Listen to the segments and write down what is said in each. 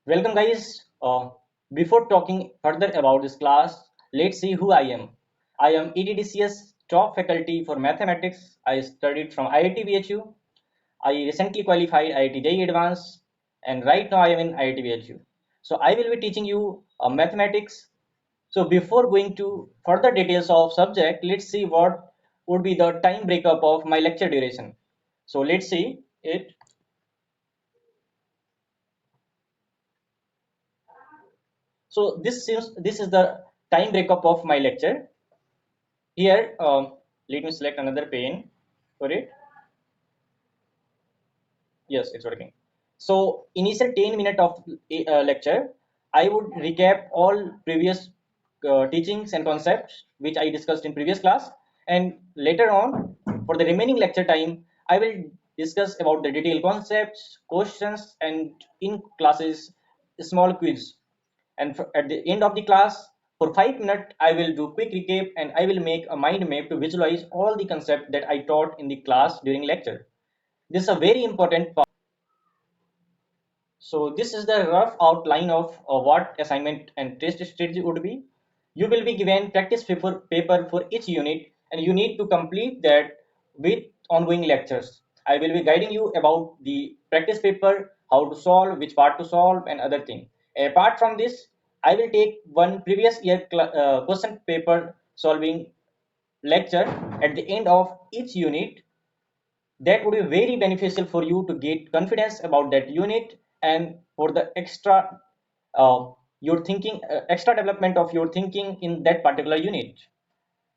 Welcome, guys. Before talking further about this class, let's see who I am. I am EDDCS top faculty for mathematics. I studied from IIT BHU. I recently qualified IIT JEE Advanced, and right now I am in IIT BHU. So I will be teaching you mathematics. So before going to further details of subject, let's see what would be the time breakup of my lecture duration. So let's see it. So this is the time breakup of my lecture. Here, let me select another pane for it. Yes, it's working. So initial 10 minute of lecture, I would recap all previous teachings and concepts which I discussed in previous class, and later on for the remaining lecture time, I will discuss about the detailed concepts, questions, and in classes small quiz. And at the end of the class, for 5 minutes, I will do quick recap and I will make a mind map to visualize all the concepts that I taught in the class during lecture. This is a very important part. So this is the rough outline of what assignment and test strategy would be. You will be given practice paper for each unit and you need to complete that with ongoing lectures. I will be guiding you about the practice paper, how to solve, which part to solve and other thing. Apart from this, I will take one previous year question paper solving lecture at the end of each unit. That would be very beneficial for you to get confidence about that unit and for the extra your thinking extra development of your thinking in that particular unit.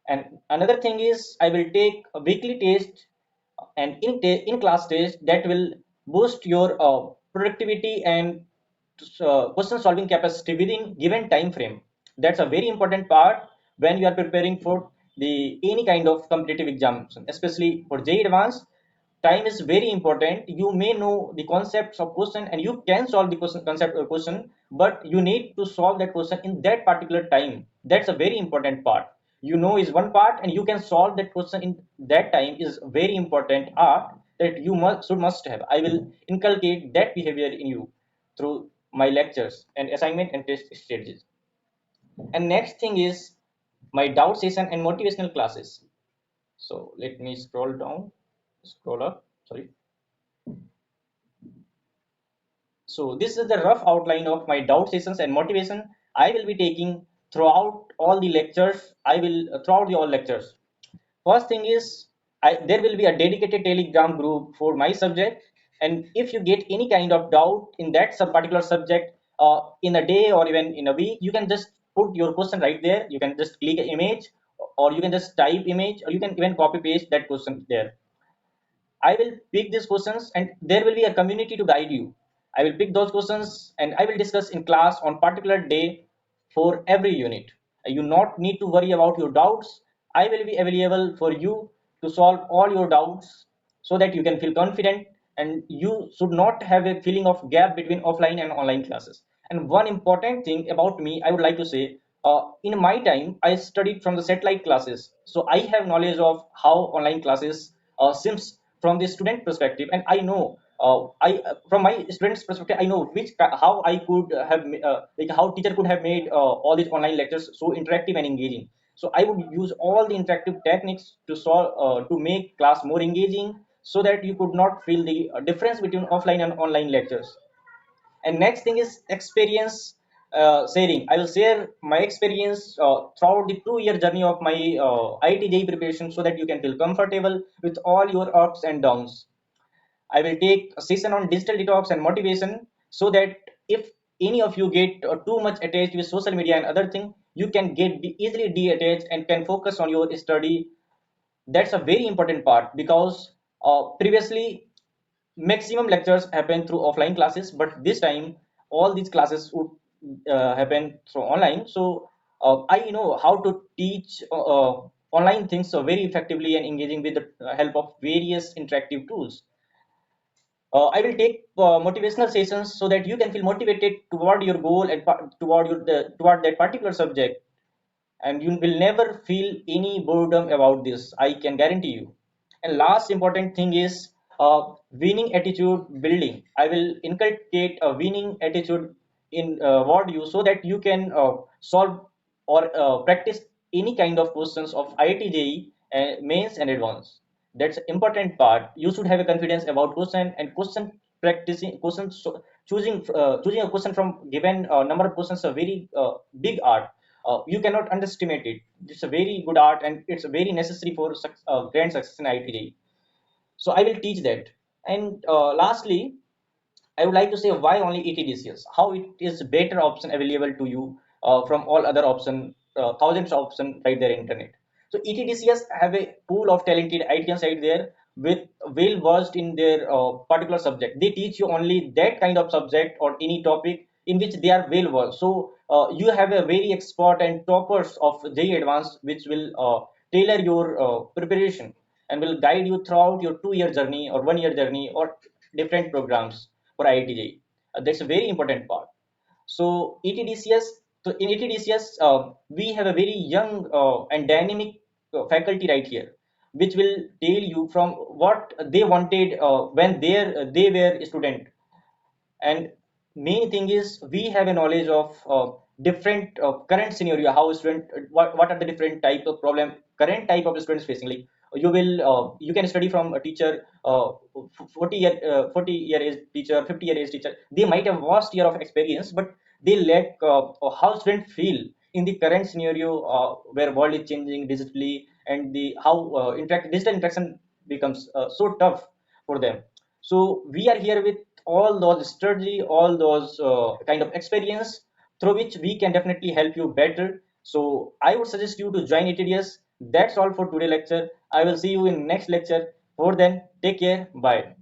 And another thing is I will take a weekly test and in class test that will boost your productivity and question solving capacity within given time frame. That's a very important part when you are preparing for the any kind of competitive exams, especially for JEE Advanced. Time is very important. You may know the concepts of question and you can solve the question concept of question, but you need to solve that question in that particular time. That's a very important part. You know is one part and you can solve that question in that time is very important art that you must have. I will inculcate that behavior in you through my lectures and assignment and test strategies. And next thing is my doubt session and motivational classes. So let me scroll up, sorry. So this is the rough outline of my doubt sessions and motivation I will be taking throughout all the lectures. I will throughout the all lectures. First thing is there will be a dedicated Telegram group for my subject, and if you get any kind of doubt in that particular subject in a day or even in a week, you can just put your question right there. You can just click an image, or you can just type image, or you can even copy paste that question there. I will pick these questions and there will be a community to guide you. I will pick those questions and I will discuss in class on particular day for every unit. You not need to worry about your doubts. I will be available for you to solve all your doubts so that you can feel confident and you should not have a feeling of gap between offline and online classes. And one important thing about me, I would like to say, in my time, I studied from the satellite classes. So I have knowledge of how online classes seems from the student perspective, and I know I from my students perspective I know how I could have like how teacher could have made all these online lectures so interactive and engaging. So I would use all the interactive techniques to solve to make class more engaging so that you could not feel the difference between offline and online lectures. And next thing is experience sharing. I will share my experience throughout the 2 year journey of my IIT preparation so that you can feel comfortable with all your ups and downs. I will take a session on digital detox and motivation so that if any of you get too much attached with social media and other thing, you can get easily detached and can focus on your study. That's a very important part because previously maximum lectures happen through offline classes, but this time all these classes would happen through online. So I know how to teach online things so very effectively and engaging with the help of various interactive tools. I will take motivational sessions so that you can feel motivated toward your goal and toward that particular subject, and you will never feel any boredom about this. I can guarantee you. And last important thing is winning attitude building. I will inculcate a winning attitude in ward you so that you can solve or practice any kind of questions of IIT JEE mains and advanced. That's important part. You should have a confidence about question and question practicing questions. So choosing a question from given number of questions is a very big art. You cannot underestimate it. It's a very good art and it's very necessary for grand success in IIT JEE. So I will teach that. And lastly, I would like to say why only ETDCS, how it is better option available to you from all other option, thousands of options right there in internet. So ETDCS have a pool of talented ITians right there with well versed in their particular subject. They teach you only that kind of subject or any topic in which they are well versed. So you have a very expert and toppers of JEE Advanced which will tailor your preparation and will guide you throughout your 2 year journey or 1 year journey or different programs for IIT JEE. That's a very important part. So ETDCS, so in ETDCS, we have a very young and dynamic faculty right here, which will tell you from what they wanted when they were a student. And main thing is we have a knowledge of different current scenario, how student, what are the different type of problem current type of students facing. Like you can study from a teacher 40 year age teacher, 50 year age teacher. They might have vast year of experience, but they lack how students feel in the current scenario where world is changing digitally, and the how digital interaction becomes so tough for them. So we are here with all those strategy, all those kind of experience through which we can definitely help you better. So I would suggest you to join ETDS. That's all for today lecture. I will see you in next lecture. For then, take care. Bye.